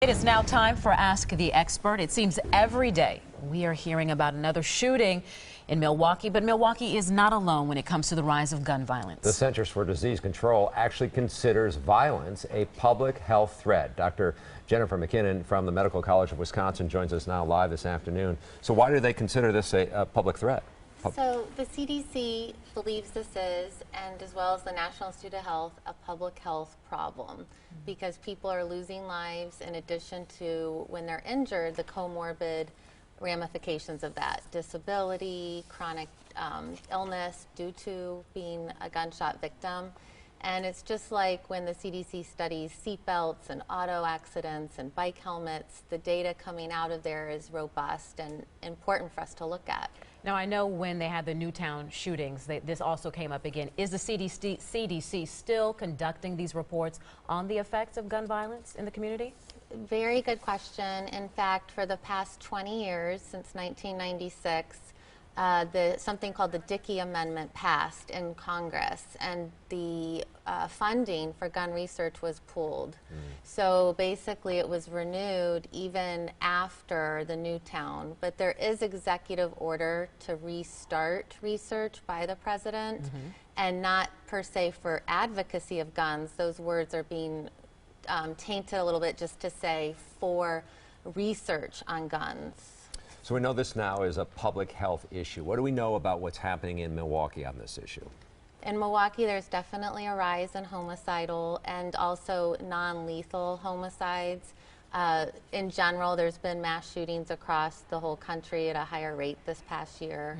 It is now time for Ask the Expert. It seems every day we are hearing about another shooting in Milwaukee, but Milwaukee is not alone when it comes to the rise of gun violence. The Centers for Disease Control actually considers violence a public health threat. Dr. Jennifer McKinnon from the Medical College of Wisconsin joins us now live this afternoon. So why do they consider this a public threat? So the CDC believes this is, and as well as the National Institute of Health, a public health problem because people are losing lives in addition to, when they're injured, the comorbid ramifications of that. Disability, chronic illness due to being a gunshot victim. And it's just like when the CDC studies seatbelts and auto accidents and bike helmets, the data coming out of there is robust and important for us to look at. Now, I know when they had the Newtown shootings, this also came up again. Is the CDC still conducting these reports on the effects of gun violence in the community? Very good question. In fact, for the past 20 years, since 1996, something called the Dickey Amendment passed in Congress, and the funding for gun research was pulled. So basically it was renewed even after the Newtown, but there is executive order to restart research by the president, and not per se for advocacy of guns. Those words are being tainted a little bit just to say for research on guns. So we know this now is a public health issue. What do we know about what's happening in Milwaukee on this issue? In Milwaukee, there's definitely a rise in homicidal and also non-lethal homicides. In general, there's been mass shootings across the whole country at a higher rate this past year.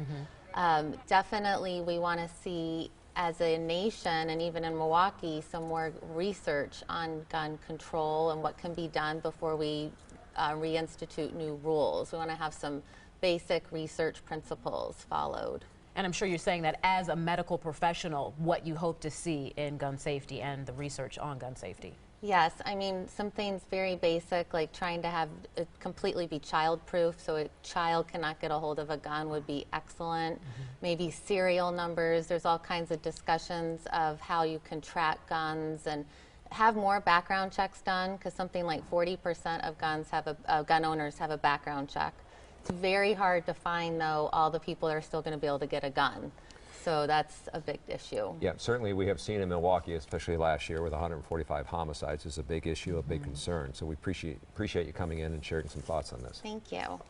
Definitely, we want to see, as a nation and even in Milwaukee, some more research on gun control and what can be done before we reinstitute new rules. We want to have some basic research principles followed. And I'm sure you're saying that as a medical professional, what you hope to see in gun safety and the research on gun safety. Yes, I mean, some things very basic, like trying to have it completely be child-proof, so a child cannot get a hold of a gun would be excellent. Maybe serial numbers. There's all kinds of discussions of how you can track guns and have more background checks done, because something like 40% of guns have gun owners have a background check. It's very hard to find, though, all the people that are still going to be able to get a gun. So that's a big issue. Yeah, certainly we have seen in Milwaukee, especially last year with 145 homicides, is a big issue, a big concern. So we appreciate you coming in and sharing some thoughts on this. Thank you.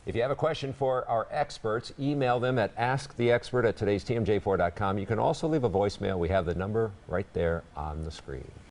If you have a question for our experts, email them at asktheexpert@todaystmj4.com. You can also leave a voicemail. We have the number right there on the screen.